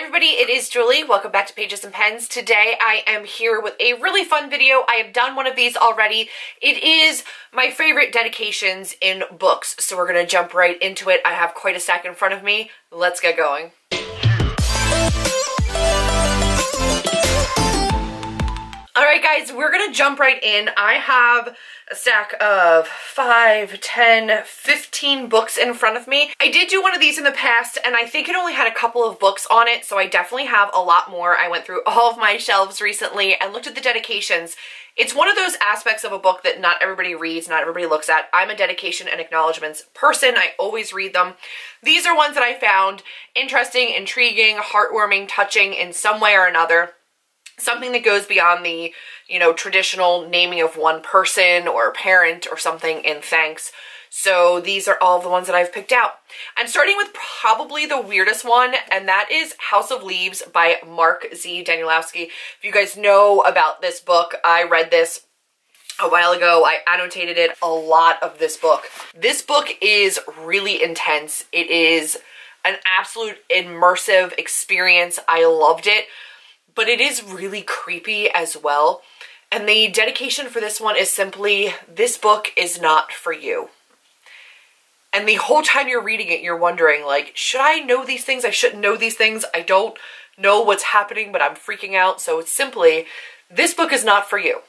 everybody, it is Julie. Welcome back to Pages and Pens. Today I am here with a really fun video. I have done one of these already. It is my favorite dedications in books, so we're going to jump right into it. I have quite a stack in front of me. Let's get going. Alright guys, we're going to jump right in. I have a stack of 5, 10, 15 books in front of me. I did do one of these in the past, and I think it only had a couple of books on it, so I definitely have a lot more. I went through all of my shelves recently and looked at the dedications. It's one of those aspects of a book that not everybody reads, not everybody looks at. I'm a dedication and acknowledgements person. I always read them. These are ones that I found interesting, intriguing, heartwarming, touching in some way or another. Something that goes beyond the, traditional naming of one person or a parent or something in thanks. So these are all the ones that I've picked out. I'm starting with probably the weirdest one, and that is House of Leaves by Mark Z. Danielowski. If you guys know about this book, I read this a while ago. I annotated it, a lot of this book. This book is really intense. It is an absolute immersive experience. I loved it. But it is really creepy as well. And the dedication for this one is simply, this book is not for you. And the whole time you're reading it, you're wondering, like, should I know these things? I shouldn't know these things. I don't know what's happening, but I'm freaking out. So it's simply, this book is not for you.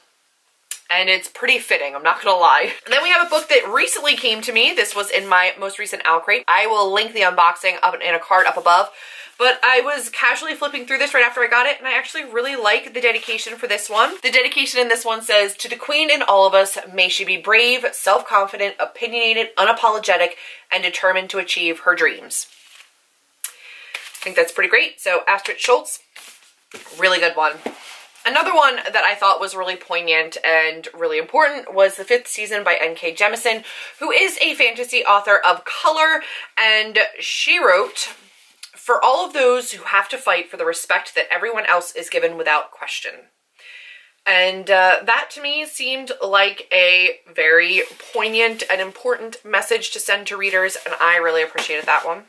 And it's pretty fitting, I'm not gonna lie. And then we have a book that recently came to me. This was in my most recent Owl Crate. I will link the unboxing up in a card up above. But I was casually flipping through this right after I got it, and I actually really like the dedication for this one. The dedication in this one says, "To the Queen in all of us, may she be brave, self-confident, opinionated, unapologetic, and determined to achieve her dreams." I think that's pretty great. So Astrid Schultz, really good one. Another one that I thought was really poignant and really important was The Fifth Season by N.K. Jemisin, who is a fantasy author of color, and she wrote, "For all of those who have to fight for the respect that everyone else is given without question." And that to me seemed like a very poignant and important message to send to readers, and I really appreciated that one.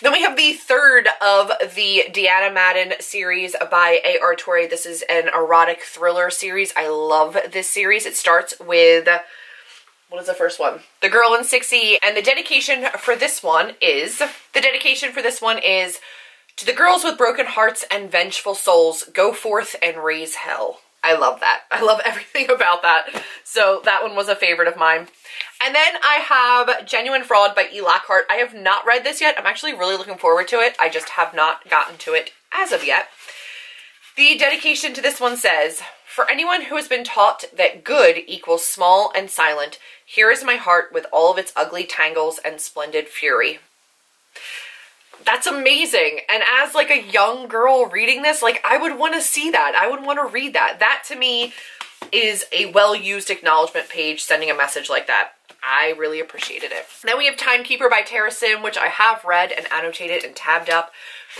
Then we have the third of the Deanna Madden series by A.R. Torrey. This is an erotic thriller series. I love this series. It starts with, what is the first one? The Girl in 6E. And the dedication for this one is, "To the girls with broken hearts and vengeful souls, go forth and raise hell." I love that. I love everything about that. So that one was a favorite of mine. And then I have Genuine Fraud by E. Lockhart. I have not read this yet. I'm actually really looking forward to it. I just have not gotten to it as of yet. The dedication to this one says, "For anyone who has been taught that good equals small and silent, here is my heart with all of its ugly tangles and splendid fury." That's amazing. And as like a young girl reading this, like I would want to see that. I would want to read that. That to me is a well-used acknowledgement page sending a message like that. I really appreciated it. Then we have Timekeeper by Tara Sim, which I have read and annotated and tabbed up.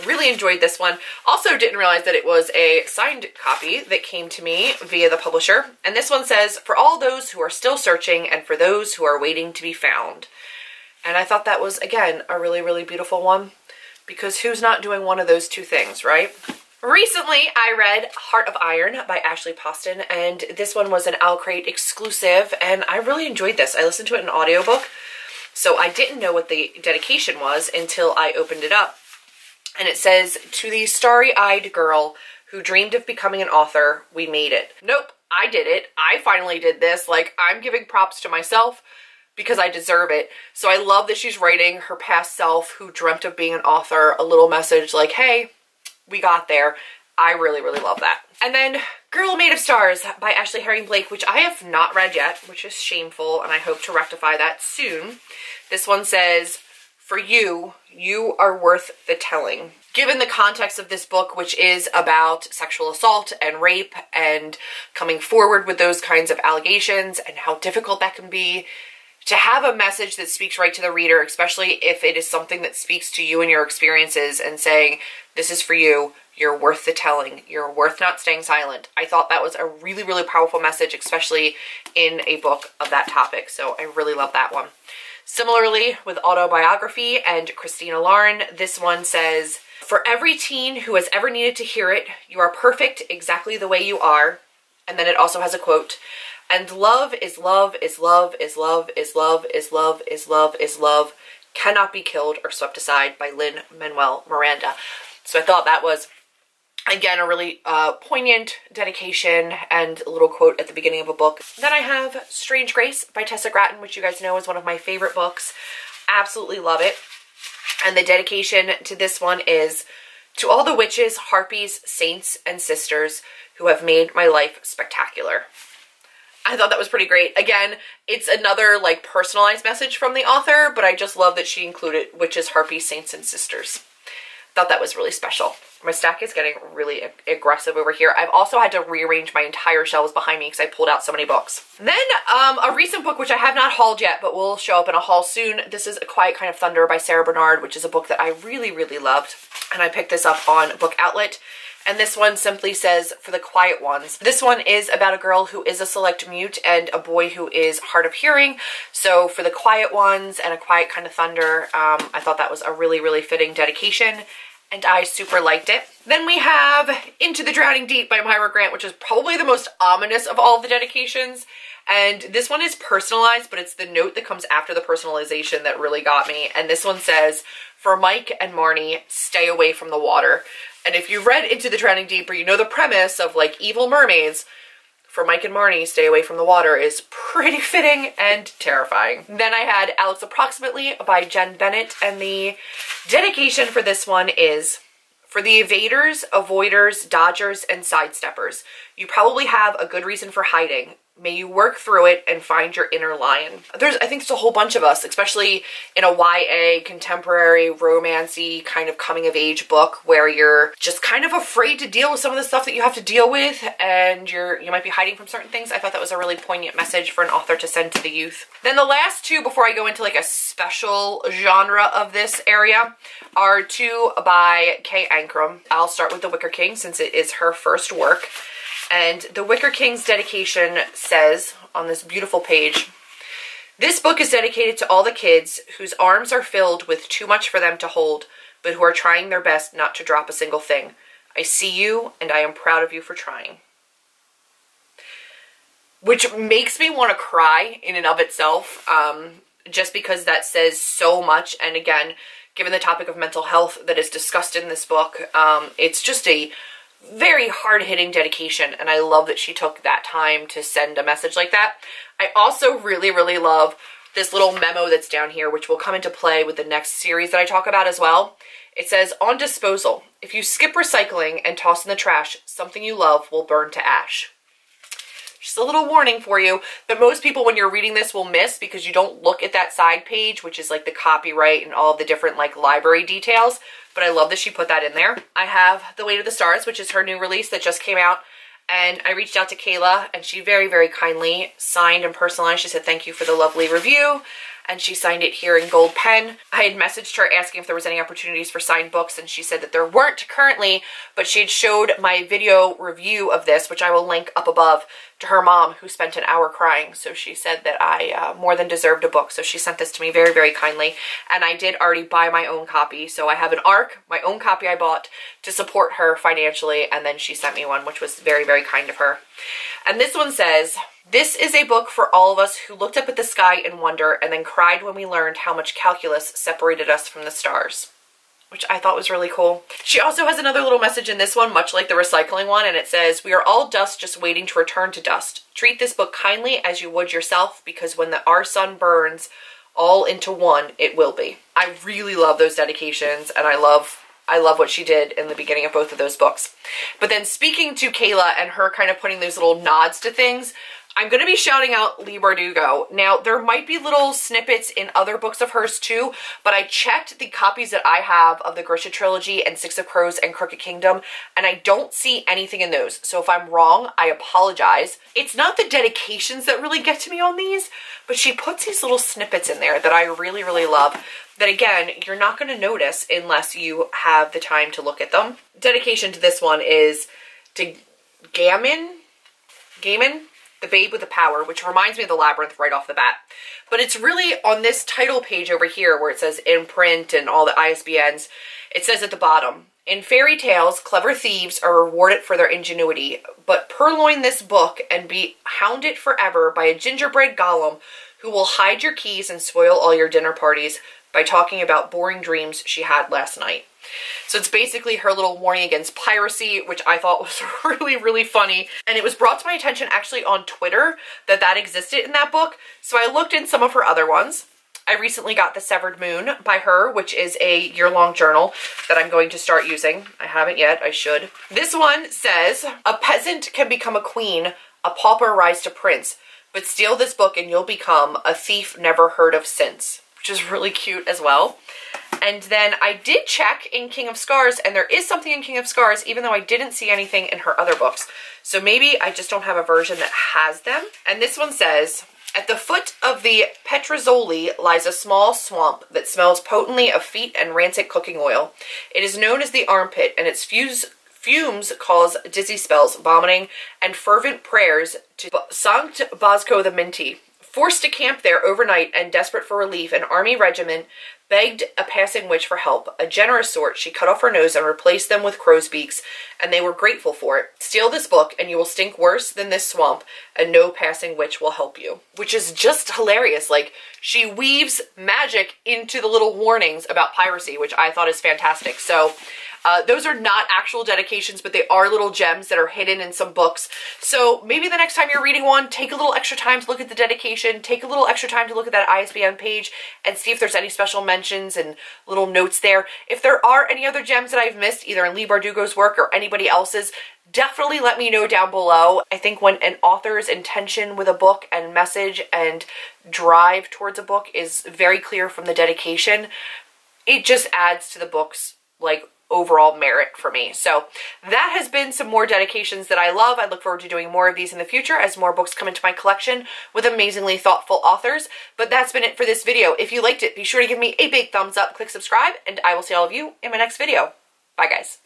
Really enjoyed this one. Also didn't realize that it was a signed copy that came to me via the publisher. And this one says, "For all those who are still searching and for those who are waiting to be found." And I thought that was, again, a really, really beautiful one, because who's not doing one of those two things, right? Recently, I read Heart of Iron by Ashley Poston, and this one was an Owl Crate exclusive, and I really enjoyed this. I listened to it in an audiobook, so I didn't know what the dedication was until I opened it up. And it says, "To the starry-eyed girl who dreamed of becoming an author, we made it." Nope, I did it. I finally did this. Like, I'm giving props to myself because I deserve it. So I love that she's writing her past self who dreamt of being an author a little message like, hey, we got there. I really, really love that. And then Girl Made of Stars by Ashley Herring Blake, which I have not read yet, which is shameful, and I hope to rectify that soon. This one says, "For you, you are worth the telling." Given the context of this book, which is about sexual assault and rape and coming forward with those kinds of allegations and how difficult that can be, to have a message that speaks right to the reader, especially if it is something that speaks to you and your experiences, and saying, this is for you, you're worth the telling, you're worth not staying silent. I thought that was a really, really powerful message, especially in a book of that topic. So I really love that one. Similarly, with Autobiography and Christina Lauren, this one says, For every teen who has ever needed to hear it, you are perfect exactly the way you are. And then it also has a quote. And love is love is love is love is love is love is love is love cannot be killed or swept aside by Lin-Manuel Miranda. So I thought that was, again, a really poignant dedication and a little quote at the beginning of a book. Then I have Strange Grace by Tessa Gratton, which you guys know is one of my favorite books. Absolutely love it. And the dedication to this one is, to all the witches, harpies, saints, and sisters who have made my life spectacular. I thought that was pretty great. Again, it's another like personalized message from the author, but I just love that she included witches, harpies, saints, and sisters. Thought that was really special. My stack is getting really aggressive over here. I've also had to rearrange my entire shelves behind me because I pulled out so many books. Then a recent book which I have not hauled yet but will show up in a haul soon. This is A Quiet Kind of Thunder by Sarah Bernard, which is a book that I really, really loved. And I picked this up on Book Outlet. And this one simply says, For the Quiet Ones. This one is about a girl who is a select mute and a boy who is hard of hearing. So For the Quiet Ones and A Quiet Kind of Thunder, I thought that was a really, really fitting dedication. And I super liked it. Then we have Into the Drowning Deep by Myra Grant, which is probably the most ominous of all of the dedications. And this one is personalized, but it's the note that comes after the personalization that really got me. And this one says, For Mike and Marnie, stay away from the water. And if you've read Into the Drowning Deep, or you know the premise of like evil mermaids, For Mike and Marnie, stay away from the water is pretty fitting and terrifying. Then I had Alex Approximately by Jen Bennett, and the dedication for this one is, For the evaders, avoiders, dodgers, and sidesteppers, you probably have a good reason for hiding. May you work through it and find your inner lion. I think there's a whole bunch of us, especially in a YA, contemporary, romancy kind of coming of age book where you're just kind of afraid to deal with some of the stuff that you have to deal with and you might be hiding from certain things. I thought that was a really poignant message for an author to send to the youth. Then the last two, before I go into like a special genre of this area, are two by Kay Ancrum. I'll start with The Wicker King since it is her first work. And The Wicker King's dedication says on this beautiful page, This book is dedicated to all the kids whose arms are filled with too much for them to hold, but who are trying their best not to drop a single thing. I see you, and I am proud of you for trying. Which makes me want to cry in and of itself, just because that says so much. And again, given the topic of mental health that is discussed in this book, it's just a very hard-hitting dedication, and I love that she took that time to send a message like that. I also really, really love this little memo that's down here, which will come into play with the next series that I talk about as well. It says, On disposal, if you skip recycling and toss in the trash, something you love will burn to ash. Just a little warning for you that most people, when you're reading this, will miss because you don't look at that side page, which is like the copyright and all of the different like library details. But I love that she put that in there. I have The Weight of the Stars, which is her new release that just came out. And I reached out to Kayla, and she very, very kindly signed and personalized. She said, thank you for the lovely review. And she signed it here in gold pen. I had messaged her asking if there was any opportunities for signed books, and she said that there weren't currently, but she had showed my video review of this, which I will link up above, to her mom, who spent an hour crying. So she said that I more than deserved a book. So she sent this to me very, very kindly. And I did already buy my own copy. So I have an ARC, my own copy I bought to support her financially. And then she sent me one, which was very, very kind of her. And this one says, This is a book for all of us who looked up at the sky in wonder and then cried when we learned how much calculus separated us from the stars. Which I thought was really cool. She also has another little message in this one, much like the recycling one, and it says, We are all dust just waiting to return to dust. Treat this book kindly as you would yourself, because when our sun burns all into one, it will be. I really love those dedications, and I love what she did in the beginning of both of those books. But then speaking to Kayla and her kind of putting those little nods to things, I'm going to be shouting out Leigh Bardugo. Now, there might be little snippets in other books of hers too, but I checked the copies that I have of the Grisha trilogy and Six of Crows and Crooked Kingdom, and I don't see anything in those. So if I'm wrong, I apologize. It's not the dedications that really get to me on these, but she puts these little snippets in there that I really, really love. That again, you're not going to notice unless you have the time to look at them. Dedication to this one is to Gaiman, The Babe with the Power, which reminds me of The Labyrinth right off the bat. But it's really on this title page over here where it says imprint and all the ISBNs. It says at the bottom, in fairy tales, clever thieves are rewarded for their ingenuity, but purloin this book and be hounded forever by a gingerbread golem who will hide your keys and spoil all your dinner parties by talking about boring dreams she had last night. So it's basically her little warning against piracy, which I thought was really, really funny. And it was brought to my attention actually on Twitter that existed in that book. So I looked in some of her other ones. I recently got The Severed Moon by her, which is a year-long journal that I'm going to start using. I haven't yet, I should. This one says, a peasant can become a queen, a pauper rise to prince, but steal this book and you'll become a thief never heard of since, which is really cute as well. And then I did check in King of Scars, and there is something in King of Scars, even though I didn't see anything in her other books. So maybe I just don't have a version that has them. And this one says, at the foot of the Petrozzoli lies a small swamp that smells potently of feet and rancid cooking oil. It is known as the armpit, and its fumes cause dizzy spells, vomiting, and fervent prayers to Sankt Bosco the Minty. Forced to camp there overnight and desperate for relief, an army regiment begged a passing witch for help. A generous sort, she cut off her nose and replaced them with crow's beaks, and they were grateful for it. Steal this book and you will stink worse than this swamp, and no passing witch will help you. Which is just hilarious. Like, she weaves magic into the little warnings about piracy, which I thought is fantastic. So those are not actual dedications, but they are little gems that are hidden in some books. So maybe the next time you're reading one, take a little extra time to look at the dedication, take a little extra time to look at that ISBN page and see if there's any special mentions and little notes there. If there are any other gems that I've missed, either in Leigh Bardugo's work or anybody else's, definitely let me know down below. I think when an author's intention with a book and message and drive towards a book is very clear from the dedication, it just adds to the book's, like, overall merit for me. So that has been some more dedications that I love. I look forward to doing more of these in the future as more books come into my collection with amazingly thoughtful authors. But that's been it for this video. If you liked it, be sure to give me a big thumbs up, click subscribe, and I will see all of you in my next video. Bye, guys.